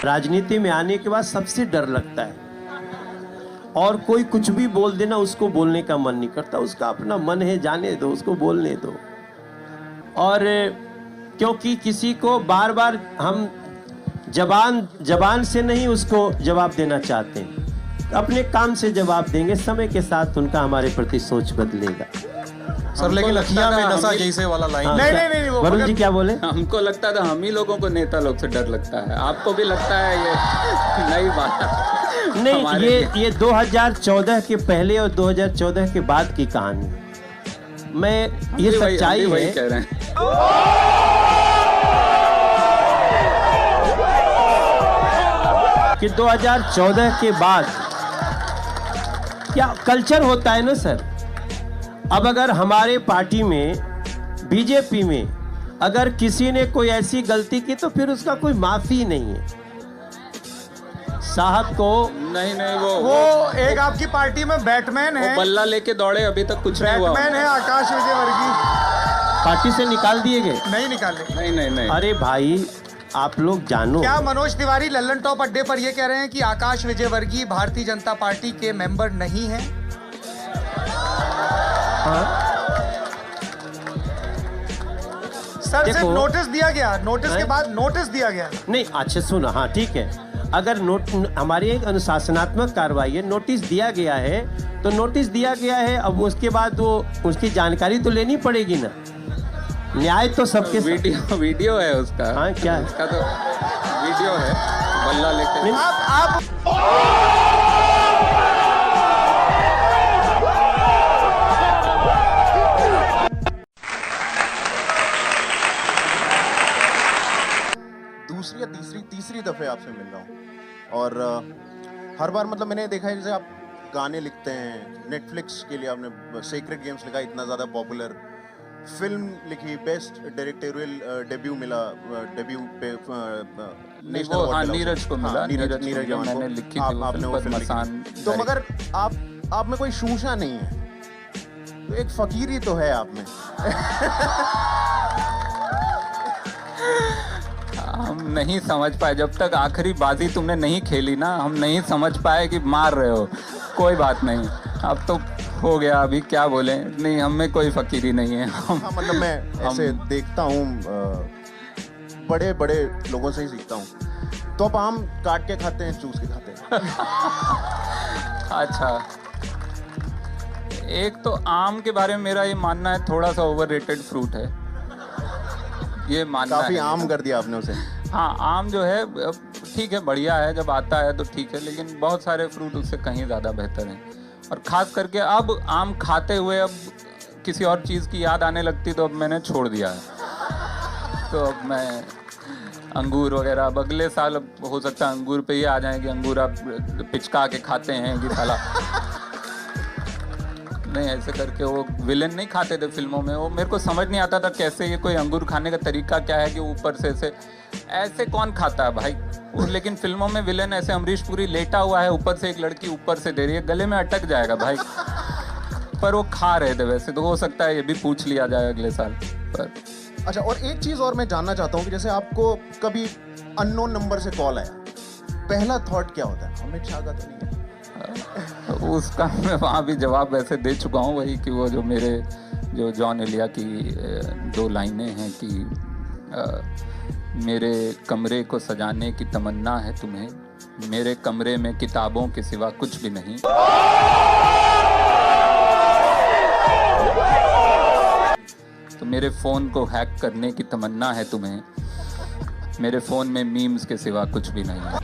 राजनीति में आने के बाद सबसे डर लगता है, और कोई कुछ भी बोल देना उसको बोलने का मन नहीं करता। उसका अपना मन है, जाने दो, उसको बोलने दो। और क्योंकि किसी को बार बार हम जबान से नहीं उसको जवाब देना चाहते हैं, अपने काम से जवाब देंगे। समय के साथ उनका हमारे प्रति सोच बदलेगा। सर लेकिन लखिया में नशा जैसे वाला लाइन। नहीं, वरुण जी क्या बोले? हमको लगता था हम ही लोगों को नेता लोग से डर लगता है, आपको भी लगता है? ये नई बात नहीं, ये 2014 के पहले और 2014 के बाद की कहानी। मैं ये सच्चाई है कह रहे हैं। कि 2014 के बाद क्या कल्चर होता है ना सर। अब अगर हमारे पार्टी में, बीजेपी में, अगर किसी ने कोई ऐसी गलती की तो फिर उसका कोई माफी नहीं है साहब को। नहीं, वो एक आपकी पार्टी में बैटमैन है, बल्ला लेके दौड़े, अभी तक कुछ नहीं हुआ। बैटमैन है आकाश विजयवर्गीय, पार्टी से निकाल दिए गए? नहीं निकाले। नहीं। अरे भाई आप लोग जानो, क्या मनोज तिवारी लल्लन टॉप अड्डे पर ये कह रहे हैं कि आकाश विजयवर्गीय भारतीय जनता पार्टी के मेंबर नहीं है? सर सिर्फ नोटिस दिया गया, नोटिस के बाद नोटिस दिया गया। नहीं, अच्छा सुनो, हाँ ठीक है। अगर हमारी एक अनुशासनात्मक कार्रवाई है, नोटिस दिया गया है तो नोटिस दिया गया है। अब उसके बाद वो उसकी जानकारी तो लेनी पड़ेगी ना। न्याय तो सबके वीडियो है उसका। हाँ, क्या है उसका? तो वीडियो है बल्ला लेके। आप दूसरी या तीसरी दफे आपसे मिल रहा हूँ, और हर बार मतलब मैंने देखा है जैसे आप गाने लिखते हैं, नेटफ्लिक्स के लिए आपने सीक्रेट गेम्स लिखा, इतना ज़्यादा पॉपुलर फिल्म लिखी, बेस्ट डायरेक्टोरियल डेब्यू मिला, डेब्यू पे नेशनल अवार्ड मिला। नीरज को मिला। नीरज जवान मैंने को लिखी थी आपने वो फिल्म लिखी। तो मगर आप में कोई शूशा नहीं है, तो एक फकीरी तो है आप में। हम नहीं समझ पाए, जब तक आखिरी बाजी तुमने नहीं खेली ना, हम नहीं समझ पाए कि मार रहे हो। कोई बात नहीं, अब तो हो गया, अभी क्या बोले। नहीं, हम में कोई फकीरी नहीं है। हाँ, मतलब मैं ऐसे देखता हूँ, बड़े बड़े लोगों से ही सीखता हूँ। तो आप आम काट के खाते हैं, चूस के खाते हैं? अच्छा, एक तो आम के बारे में मेरा ये मानना है थोड़ा सा ओवररेटेड फ्रूट है, ये मानना काफी है। आम कर दिया आपने उसे। हाँ, आम जो है ठीक है, बढ़िया है, जब आता है तो ठीक है, लेकिन बहुत सारे फ्रूट उससे कहीं ज़्यादा बेहतर हैं। और ख़ास करके अब आम खाते हुए अब किसी और चीज़ की याद आने लगती तो अब मैंने छोड़ दिया है। तो अब मैं अंगूर वगैरह, अब अगले साल अब हो सकता है अंगूर पे ही आ जाए कि अंगूर आप पिचका के खाते हैं कि साला। नहीं, ऐसे करके वो विलेन नहीं खाते थे फिल्मों में, वो मेरे को समझ नहीं आता था कैसे ये कोई अंगूर खाने का तरीका क्या है कि ऊपर से ऐसे कौन खाता है भाई। लेकिन फिल्मों में विलेन ऐसे अमरीश पुरी लेटा हुआ है, ऊपर से एक लड़की ऊपर से दे रही है, गले में अटक जाएगा भाई। पर वो खा रहे थे, वैसे तो हो सकता है ये भी पूछ लिया जाए अगले साल पर। अच्छा, और एक चीज और मैं जानना चाहता हूँ कि जैसे आपको कभी अननोन नंबर से कॉल आया, पहला थॉट क्या होता है? अमित शाह का तो नहीं है? उसका मैं वहाँ भी जवाब वैसे दे चुका हूँ, वही कि वो जो मेरे जो जॉन एलिया की 2 लाइनें हैं कि मेरे कमरे को सजाने की तमन्ना है तुम्हें, मेरे कमरे में किताबों के सिवा कुछ भी नहीं। तो मेरे फ़ोन को हैक करने की तमन्ना है तुम्हें, मेरे फ़ोन में मीम्स के सिवा कुछ भी नहीं है।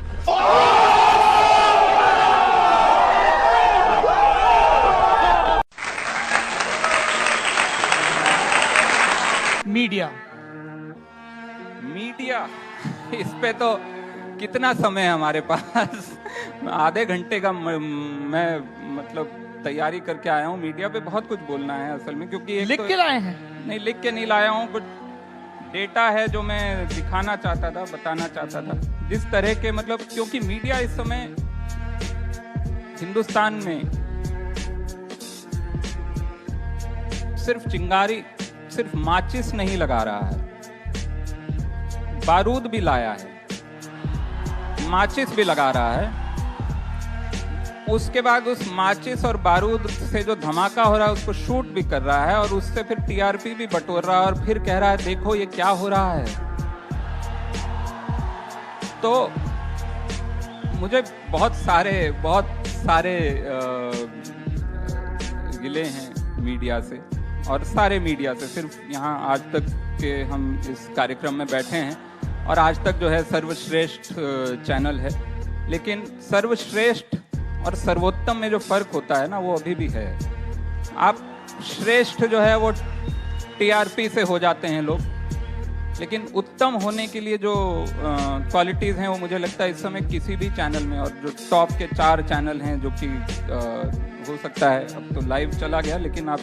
मीडिया इस पे तो कितना समय है हमारे पास। आधे घंटे का मैं मतलब तैयारी करके आया हूँ। मीडिया पे बहुत कुछ बोलना है असल में, क्योंकि लिख के लाए हैं? नहीं, लिख के नहीं लाया हूँ, कुछ डेटा है जो मैं दिखाना चाहता था, बताना चाहता था जिस तरह के, मतलब क्योंकि मीडिया इस समय हिंदुस्तान में सिर्फ चिंगारी, सिर्फ माचिस नहीं लगा रहा है, बारूद भी लाया है। माचिस भी लगा रहा है, उसके बाद उस माचिस और बारूद से जो धमाका हो रहा है उसको शूट भी कर रहा है और उससे फिर टीआरपी भी बटोर रहा है और फिर कह रहा है देखो ये क्या हो रहा है। तो मुझे बहुत सारे गिले हैं मीडिया से, और सारे मीडिया से, सिर्फ यहाँ आज तक के हम इस कार्यक्रम में बैठे हैं और आज तक जो है सर्वश्रेष्ठ चैनल है, लेकिन सर्वश्रेष्ठ और सर्वोत्तम में जो फर्क होता है ना वो अभी भी है। आप श्रेष्ठ जो है वो टीआरपी से हो जाते हैं लोग, लेकिन उत्तम होने के लिए जो क्वालिटीज़ हैं वो मुझे लगता है इस समय किसी भी चैनल में, और जो टॉप के 4 चैनल हैं जो कि हो सकता है अब तो लाइव चला गया, लेकिन आप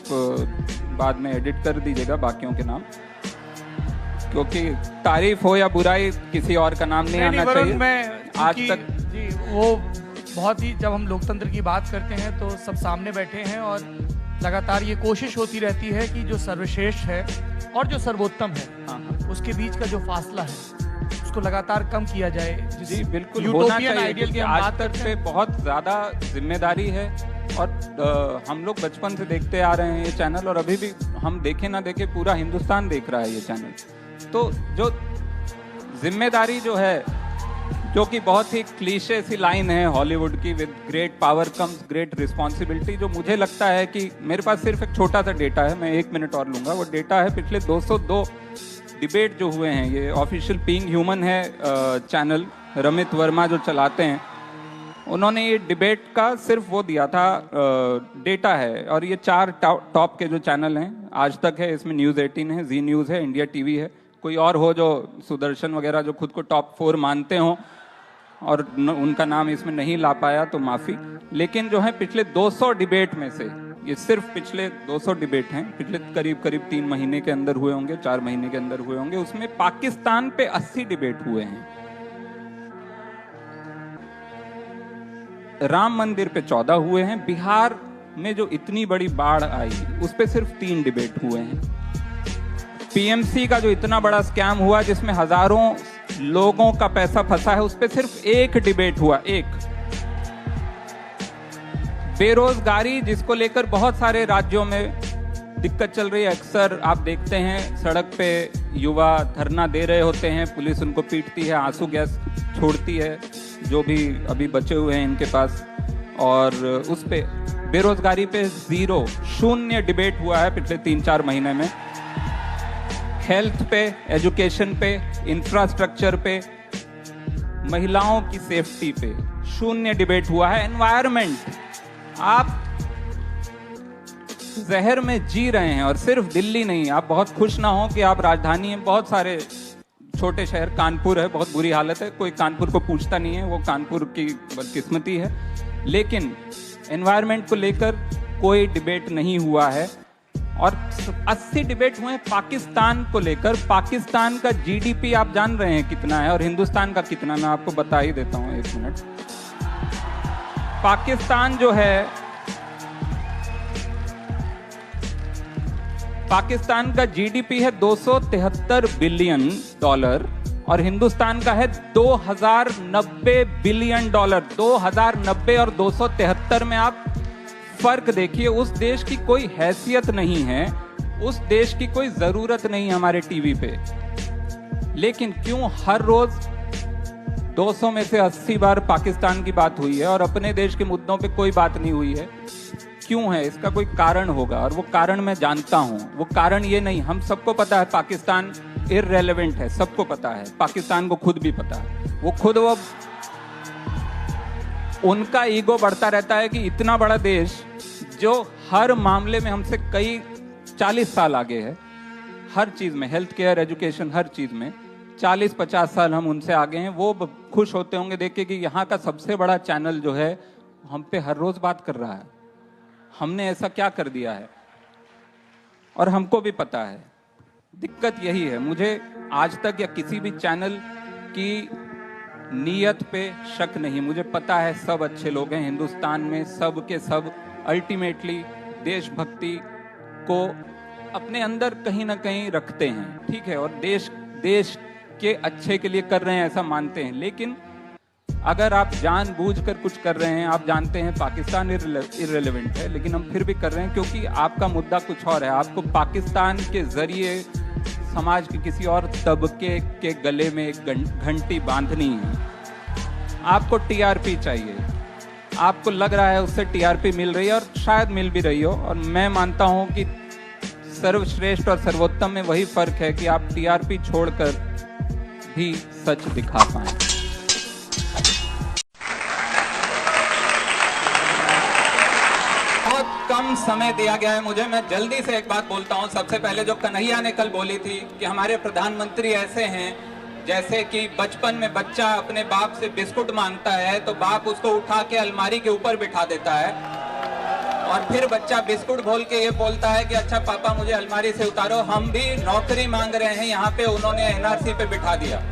बाद में एडिट कर दीजिएगा बाकियों के नाम, क्योंकि तारीफ हो या बुराई किसी और का नाम नहीं आना चाहिए। आज तक जी वो बहुत ही, जब हम लोकतंत्र की बात करते हैं तो सब सामने बैठे हैं और लगातार ये कोशिश होती रहती है कि जो सर्वश्रेष्ठ है और जो सर्वोत्तम है उसके बीच का जो फासला है उसको लगातार कम किया जाए। जी बिल्कुल होना चाहिए, कि आज तक पे बहुत ज़्यादा जिम्मेदारी है और हम लोग बचपन से देखते आ रहे हैं ये चैनल, और अभी भी हम देखे ना देखे पूरा हिंदुस्तान देख रहा है ये चैनल। तो जो जिम्मेदारी जो है, जो कि बहुत ही क्लीशे सी लाइन है हॉलीवुड की, with great power comes great responsibility, जो मुझे लगता है कि मेरे पास सिर्फ एक छोटा सा डेटा है, मैं 1 मिनट और लूँगा। वो डेटा है पिछले 202 डिबेट जो हुए हैं, ये ऑफिशियल बीइंग ह्यूमन है चैनल, रमित वर्मा जो चलाते हैं, उन्होंने ये डिबेट का सिर्फ वो दिया था डेटा है, और ये 4 टॉप के जो चैनल हैं आज तक है, इसमें न्यूज़ 18 है, जी न्यूज़ है, इंडिया टीवी है, कोई और हो जो सुदर्शन वगैरह जो खुद को टॉप 4 मानते हों और उनका नाम इसमें नहीं ला पाया तो माफ़ी। लेकिन जो है पिछले 200 डिबेट में से, ये सिर्फ पिछले 200 डिबेट हैं, पिछले करीब 3 महीने के अंदर हुए होंगे, 4 महीने के अंदर हुए होंगे, उसमें पाकिस्तान पे 80 डिबेट हुए हैं, राम मंदिर पे 14 हुए हैं, बिहार में जो इतनी बड़ी बाढ़ आई उस पे सिर्फ 3 डिबेट हुए हैं, पीएमसी का जो इतना बड़ा स्कैम हुआ जिसमें हजारों लोगों का पैसा फंसा है उस पे सिर्फ 1 डिबेट हुआ, 1। बेरोजगारी जिसको लेकर बहुत सारे राज्यों में दिक्कत चल रही है, अक्सर आप देखते हैं सड़क पे युवा धरना दे रहे होते हैं, पुलिस उनको पीटती है, आंसू गैस छोड़ती है, जो भी अभी बचे हुए हैं इनके पास, और उस पे बेरोजगारी पे 0 डिबेट हुआ है पिछले 3-4 महीने में। हेल्थ पे, एजुकेशन पे, इंफ्रास्ट्रक्चर पे, महिलाओं की सेफ्टी पे 0 डिबेट हुआ है। एनवायरनमेंट, आप जहर में जी रहे हैं, और सिर्फ दिल्ली नहीं, आप बहुत खुश ना हो कि आप राजधानी में, बहुत सारे छोटे शहर, कानपुर है, बहुत बुरी हालत है, कोई कानपुर को पूछता नहीं है, वो कानपुर की बदकिस्मती है, लेकिन एनवायरनमेंट को लेकर कोई डिबेट नहीं हुआ है। और 80 डिबेट हुए पाकिस्तान को लेकर। पाकिस्तान का जीडीपी आप जान रहे हैं कितना है और हिंदुस्तान का कितना, मैं आपको बता ही देता हूं 1 मिनट। पाकिस्तान जो है, पाकिस्तान का जीडीपी है $273 बिलियन और हिंदुस्तान का है $2090 बिलियन। 2090 और 273 में आप फर्क देखिए। उस देश की कोई हैसियत नहीं है, उस देश की कोई जरूरत नहीं हमारे टीवी पे, लेकिन क्यों हर रोज 200 में से 80 बार पाकिस्तान की बात हुई है और अपने देश के मुद्दों पे कोई बात नहीं हुई है? क्यों है? इसका कोई कारण होगा, और वो कारण मैं जानता हूं। वो कारण ये नहीं, हम सबको पता है पाकिस्तान इररेलेवेंट है, सबको पता है, पाकिस्तान को खुद भी पता है। वो उनका ईगो बढ़ता रहता है कि इतना बड़ा देश जो हर मामले में हमसे कई 40 साल आगे है, हर चीज में, हेल्थ केयर, एजुकेशन, हर चीज में 40-50 साल हम उनसे आगे हैं। वो खुश होते होंगे देख के कि यहाँ का सबसे बड़ा चैनल जो है हम पे हर रोज बात कर रहा है, हमने ऐसा क्या कर दिया है, और हमको भी पता है। दिक्कत यही है। मुझे आज तक या किसी भी चैनल की नीयत पे शक नहीं। मुझे पता है सब अच्छे लोग हैं हिंदुस्तान में, सब के सब अल्टीमेटली देशभक्ति को अपने अंदर कहीं ना कहीं रखते हैं, ठीक है, और देश के अच्छे के लिए कर रहे हैं ऐसा मानते हैं। लेकिन अगर आप जानबूझकर कुछ कर रहे हैं, आप जानते हैं पाकिस्तान इर्रेलेवेंट है, लेकिन हम फिर भी कर रहे हैं क्योंकि आपका मुद्दा कुछ और है। आपको पाकिस्तान के जरिए समाज के किसी और तबके के गले में एक घंटी बांधनी है। आपको टीआरपी चाहिए, आपको लग रहा है उससे टीआरपी मिल रही है और शायद मिल भी रही हो, और मैं मानता हूं कि सर्वश्रेष्ठ और सर्वोत्तम में वही फर्क है कि आप टीआरपी छोड़कर भी सच दिखा पाएं। बहुत कम समय दिया गया है मुझे, मैं जल्दी से एक बात बोलता हूं। सबसे पहले जो कन्हैया ने कल बोली थी कि हमारे प्रधानमंत्री ऐसे हैं जैसे कि बचपन में बच्चा अपने बाप से बिस्कुट मांगता है तो बाप उसको उठा के अलमारी के ऊपर बिठा देता है, और फिर बच्चा बिस्कुट खोल के ये बोलता है कि अच्छा पापा मुझे अलमारी से उतारो। हम भी नौकरी मांग रहे हैं, यहाँ पे उन्होंने एनआरसी पे बिठा दिया।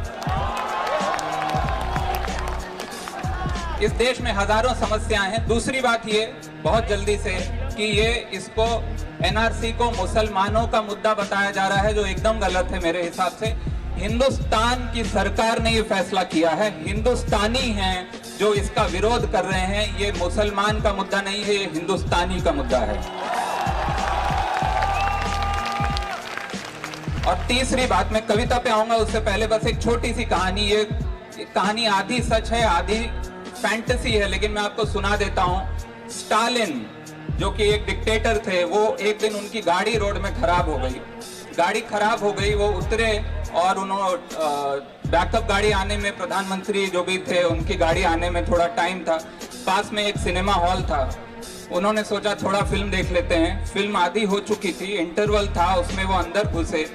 इस देश में हजारों समस्याएं हैं। दूसरी बात ये बहुत जल्दी से कि ये इसको एनआरसी को मुसलमानों का मुद्दा बताया जा रहा है, जो एकदम गलत है मेरे हिसाब से। हिंदुस्तान की सरकार ने ये फैसला किया है, हिंदुस्तानी हैं जो इसका विरोध कर रहे हैं। ये मुसलमान का मुद्दा नहीं है, ये हिंदुस्तानी का मुद्दा है। और तीसरी बात, मैं कविता पे आऊंगा उससे पहले बस एक छोटी सी कहानी। ये कहानी आधी सच है आधी फैंटेसी है, लेकिन मैं आपको सुना देता हूं। स्टालिन जो कि एक डिक्टेटर थे, वो एक दिन उनकी गाड़ी रोड में खराब हो गई। गाड़ी खराब हो गई, वो उतरे और उन्होंने बैकअप गाड़ी आने में, प्रधानमंत्री जो भी थे उनकी गाड़ी आने में थोड़ा टाइम था। पास में एक सिनेमा हॉल था, उन्होंने सोचा थोड़ा फिल्म देख लेते हैं। फिल्म आधी हो चुकी थी, इंटरवल था, उसमें वो अंदर घुसे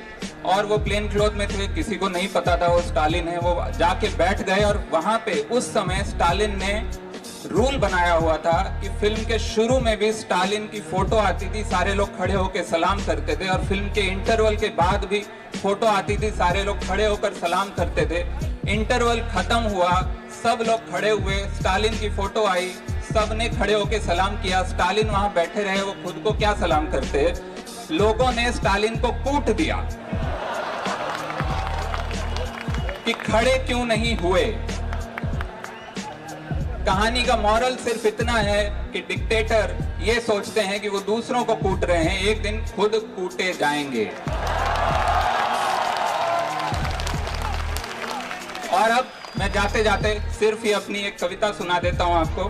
और वो प्लेन क्लोथ में थे, किसी को नहीं पता था वो स्टालिन है। वो जाके बैठ गए और वहां पे उस समय स्टालिन ने रूल बनाया हुआ था कि फिल्म के शुरू में भी स्टालिन की फोटो आती थी, सारे लोग खड़े होकर सलाम करते थे, और फिल्म के इंटरवल के बाद भी फोटो आती थी, सारे लोग खड़े होकर सलाम करते थे। इंटरवल खत्म हुआ, सब लोग खड़े हुए, स्टालिन की फोटो आई, सब ने खड़े होकर सलाम किया। स्टालिन वहां बैठे रहे, वो खुद को क्या सलाम करते। लोगों ने स्टालिन को कूट दिया कि खड़े क्यों नहीं हुए। कहानी का मॉरल सिर्फ इतना है कि डिक्टेटर ये सोचते हैं कि वो दूसरों को कूट रहे हैं, एक दिन खुद कूटे जाएंगे। और अब मैं जाते जाते सिर्फ ही अपनी एक कविता सुना देता हूं आपको।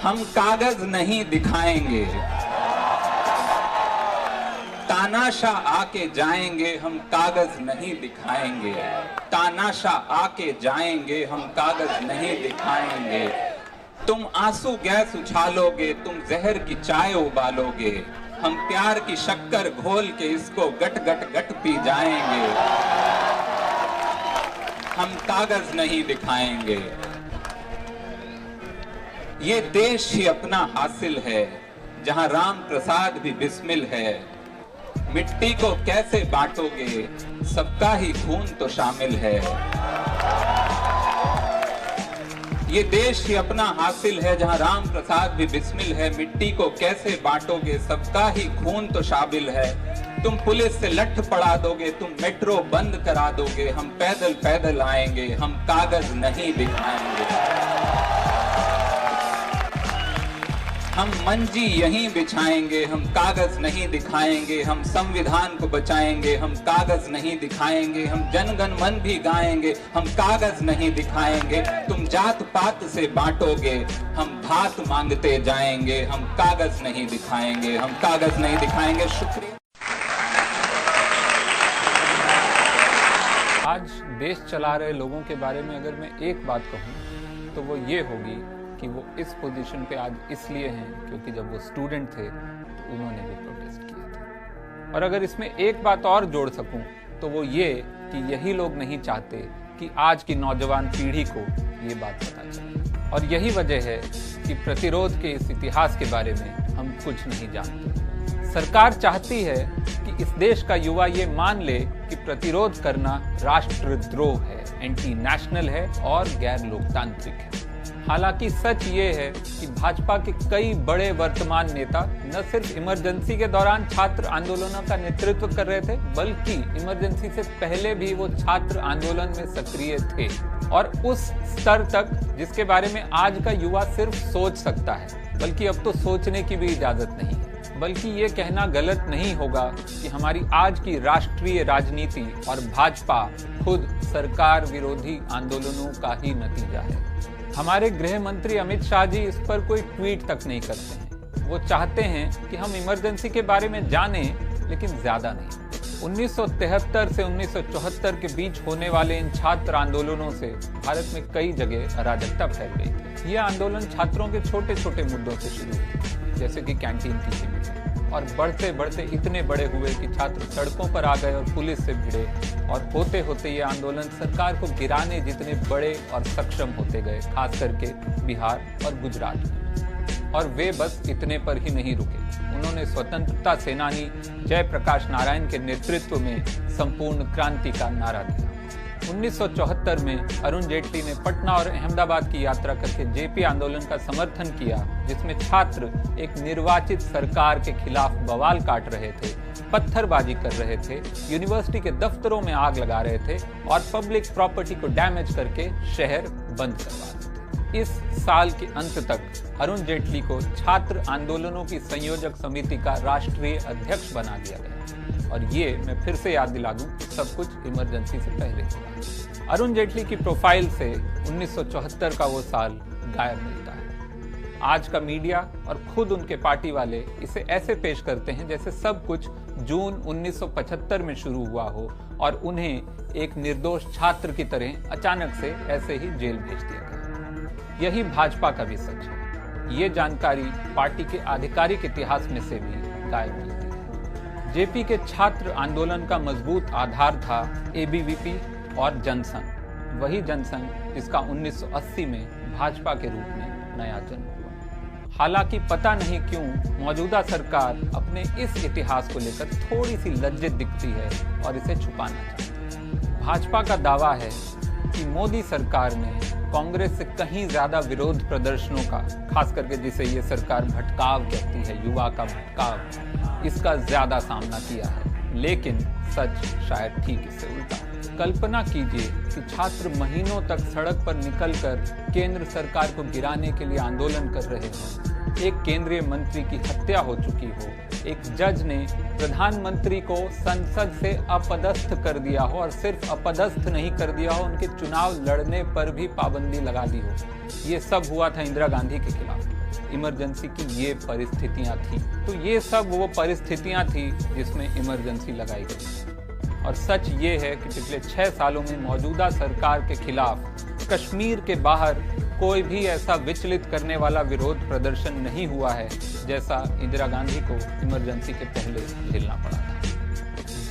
हम कागज नहीं दिखाएंगे, तानाशाह आके जाएंगे, हम कागज नहीं दिखाएंगे। तानाशाह आके जाएंगे, हम कागज नहीं दिखाएंगे। तुम आंसू गैस उछालोगे, तुम जहर की चाय उबालोगे, हम प्यार की शक्कर घोल के इसको गट गट गट पी जाएंगे। हम कागज नहीं दिखाएंगे। ये देश ही अपना हासिल है, जहां राम प्रसाद भी बिस्मिल है। मिट्टी को कैसे बांटोगे, सबका ही खून तो शामिल है। ये देश ही अपना हासिल है, जहां राम प्रसाद भी बिस्मिल है। मिट्टी को कैसे बांटोगे, सबका ही खून तो शामिल है। तुम पुलिस से लठ पड़ा दोगे, तुम मेट्रो बंद करा दोगे, हम पैदल पैदल आएंगे, हम कागज नहीं दिखाएंगे। हम मंजी यहीं बिछाएंगे, हम कागज नहीं दिखाएंगे। हम संविधान को बचाएंगे, हम कागज नहीं दिखाएंगे। हम जनगण मन भी गाएंगे, हम कागज नहीं दिखाएंगे। तुम जात पात से बांटोगे, हम भात मांगते जाएंगे, हम कागज नहीं दिखाएंगे, हम कागज नहीं दिखाएंगे। शुक्रिया। आज देश चला रहे लोगों के बारे में अगर मैं एक बात कहूँ तो वो ये होगी कि वो इस पोजीशन पे आज इसलिए हैं क्योंकि जब वो स्टूडेंट थे तो उन्होंने भी प्रोटेस्ट किए थे। और अगर इसमें एक बात और जोड़ सकूं तो वो ये कि यही लोग नहीं चाहते कि आज की नौजवान पीढ़ी को ये बात पता चले। और यही वजह है कि प्रतिरोध के इस इतिहास के बारे में हम कुछ नहीं जानते। सरकार चाहती है कि इस देश का युवा ये मान ले कि प्रतिरोध करना राष्ट्रद्रोह है, एंटी नेशनल है और गैर लोकतांत्रिक है। हालांकि सच ये है कि भाजपा के कई बड़े वर्तमान नेता न सिर्फ इमरजेंसी के दौरान छात्र आंदोलनों का नेतृत्व कर रहे थे, बल्कि इमरजेंसी से पहले भी वो छात्र आंदोलन में सक्रिय थे, और उस स्तर तक जिसके बारे में आज का युवा सिर्फ सोच सकता है, बल्कि अब तो सोचने की भी इजाजत नहीं है। बल्कि ये कहना गलत नहीं होगा कि हमारी आज की राष्ट्रीय राजनीति और भाजपा खुद सरकार विरोधी आंदोलनों का ही नतीजा है। हमारे गृह मंत्री अमित शाह जी इस पर कोई ट्वीट तक नहीं करते हैं। वो चाहते हैं कि हम इमरजेंसी के बारे में जानें, लेकिन ज्यादा नहीं। 1973 से 1974 के बीच होने वाले इन छात्र आंदोलनों से भारत में कई जगह अराजकता फैल गई थी। यह आंदोलन छात्रों के छोटे छोटे मुद्दों से शुरू हुए, जैसे कि कैंटीन की कीमत, और बढ़ते बढ़ते इतने बड़े हुए कि छात्र सड़कों पर आ गए और पुलिस से भिड़े, और होते होते ये आंदोलन सरकार को गिराने जितने बड़े और सक्षम होते गए, खास करके बिहार और गुजरात में। और वे बस इतने पर ही नहीं रुके। उन्होंने स्वतंत्रता सेनानी जयप्रकाश नारायण के नेतृत्व में संपूर्ण क्रांति का नारा दिया। 1974 में अरुण जेटली ने पटना और अहमदाबाद की यात्रा करके जेपी आंदोलन का समर्थन किया, जिसमें छात्र एक निर्वाचित सरकार के खिलाफ बवाल काट रहे थे, पत्थरबाजी कर रहे थे, यूनिवर्सिटी के दफ्तरों में आग लगा रहे थे और पब्लिक प्रॉपर्टी को डैमेज करके शहर बंद करवा रहे थे। इस साल के अंत तक अरुण जेटली को छात्र आंदोलनों की संयोजक समिति का राष्ट्रीय अध्यक्ष बना दिया गया। और ये मैं फिर से याद दिला दूं, सब कुछ इमरजेंसी से पहले हुआ। अरुण जेटली की प्रोफाइल से 1974 का वो साल गायब मिलता है। आज का मीडिया और खुद उनके पार्टी वाले इसे ऐसे पेश करते हैं जैसे सब कुछ जून 1975 में शुरू हुआ हो और उन्हें एक निर्दोष छात्र की तरह अचानक से ऐसे ही जेल भेज दिया गया। यही भाजपा का भी सच है। ये जानकारी पार्टी के आधिकारिक इतिहास में से भी गायब मिलती है। जेपी के छात्र आंदोलन का मजबूत आधार था एबीवीपी और जनसंघ, वही जनसंघ जिसका 1980 में भाजपा के रूप में नया जन्म हुआ। हालांकि पता नहीं क्यों मौजूदा सरकार अपने इस इतिहास को लेकर थोड़ी सी लज्जित दिखती है और इसे छुपाना चाहती है। भाजपा का दावा है कि मोदी सरकार ने कांग्रेस से कहीं ज्यादा विरोध प्रदर्शनों का, खास करके जिसे ये सरकार भटकाव कहती है, युवा का भटकाव, इसका ज्यादा सामना किया है। लेकिन सच शायद ठीक इससे उल्टा है। कल्पना कीजिए कि छात्र महीनों तक सड़क पर निकलकर केंद्र सरकार को गिराने के लिए आंदोलन कर रहे हों, एक केंद्रीय मंत्री की हत्या हो चुकी हो, एक जज ने प्रधानमंत्री को संसद से अपदस्थ कर दिया हो, और सिर्फ अपदस्थ नहीं कर दिया हो, उनके चुनाव लड़ने पर भी पाबंदी लगा दी हो। ये सब हुआ था इंदिरा गांधी के खिलाफ। इमरजेंसी की ये परिस्थितियां थी। तो ये सब वो परिस्थितियां थी जिसमें इमरजेंसी लगाई गई। और सच ये है कि पिछले 6 सालों में मौजूदा सरकार के खिलाफ कश्मीर के बाहर कोई भी ऐसा विचलित करने वाला विरोध प्रदर्शन नहीं हुआ है जैसा इंदिरा गांधी को इमरजेंसी के पहले झेलना पड़ा था।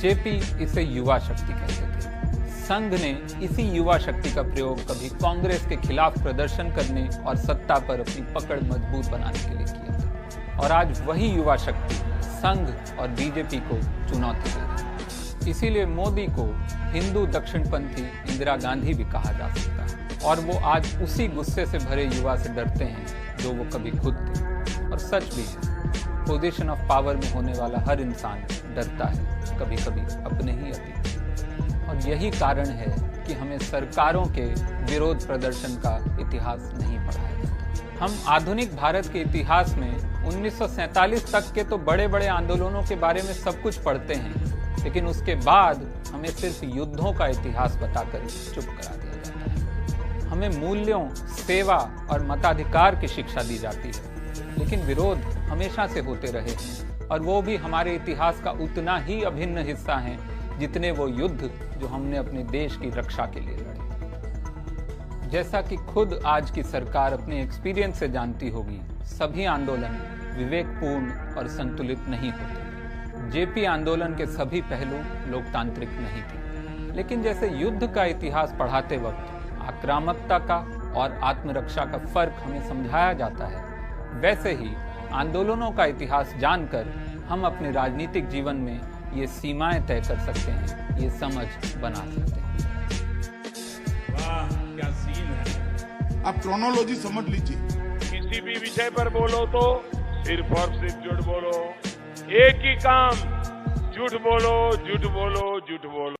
जेपी इसे युवा शक्ति कहते थे। संघ ने इसी युवा शक्ति का प्रयोग कभी कांग्रेस के खिलाफ प्रदर्शन करने और सत्ता पर अपनी पकड़ मजबूत बनाने के लिए किया था। और आज वही युवा शक्ति संघ और बीजेपी को चुनौती दे रही है। इसीलिए मोदी को हिंदू दक्षिणपंथी इंदिरा गांधी भी कहा जा सकता है। और वो आज उसी गुस्से से भरे युवा से डरते हैं जो वो कभी खुद थे। और सच भी है, पोजीशन ऑफ पावर में होने वाला हर इंसान डरता है कभी कभी अपने ही अतीत। और यही कारण है कि हमें सरकारों के विरोध प्रदर्शन का इतिहास नहीं पढ़ाया जाता। हम आधुनिक भारत के इतिहास में 1947 तक के तो बड़े बड़े आंदोलनों के बारे में सब कुछ पढ़ते हैं, लेकिन उसके बाद हमें सिर्फ युद्धों का इतिहास बताकर चुप करा दिया जाता है। हमें मूल्यों, सेवा और मताधिकार की शिक्षा दी जाती है, लेकिन विरोध हमेशा से होते रहे हैं और वो भी हमारे इतिहास का उतना ही अभिन्न हिस्सा हैं जितने वो युद्ध जो हमने अपने देश की रक्षा के लिए लड़े। जैसा कि खुद आज की सरकार अपने एक्सपीरियंस से जानती होगी, सभी आंदोलन विवेकपूर्ण और संतुलित नहीं होते। जेपी आंदोलन के सभी पहलू लोकतांत्रिक नहीं थे, लेकिन जैसे युद्ध का इतिहास पढ़ाते वक्त आक्रामकता का और आत्मरक्षा का फर्क हमें समझाया जाता है, वैसे ही आंदोलनों का इतिहास जानकर हम अपने राजनीतिक जीवन में ये सीमाएं तय कर सकते हैं, ये समझ बना सकते हैं। वाह क्या सीन है। आप क्रोनोलॉजी समझ लीजिए। किसी भी विषय पर बोलो तो सिर्फ और सिर्फ झूठ बोलो, एक ही काम, झूठ बोलो, झूठ बोलो, झूठ बोलो।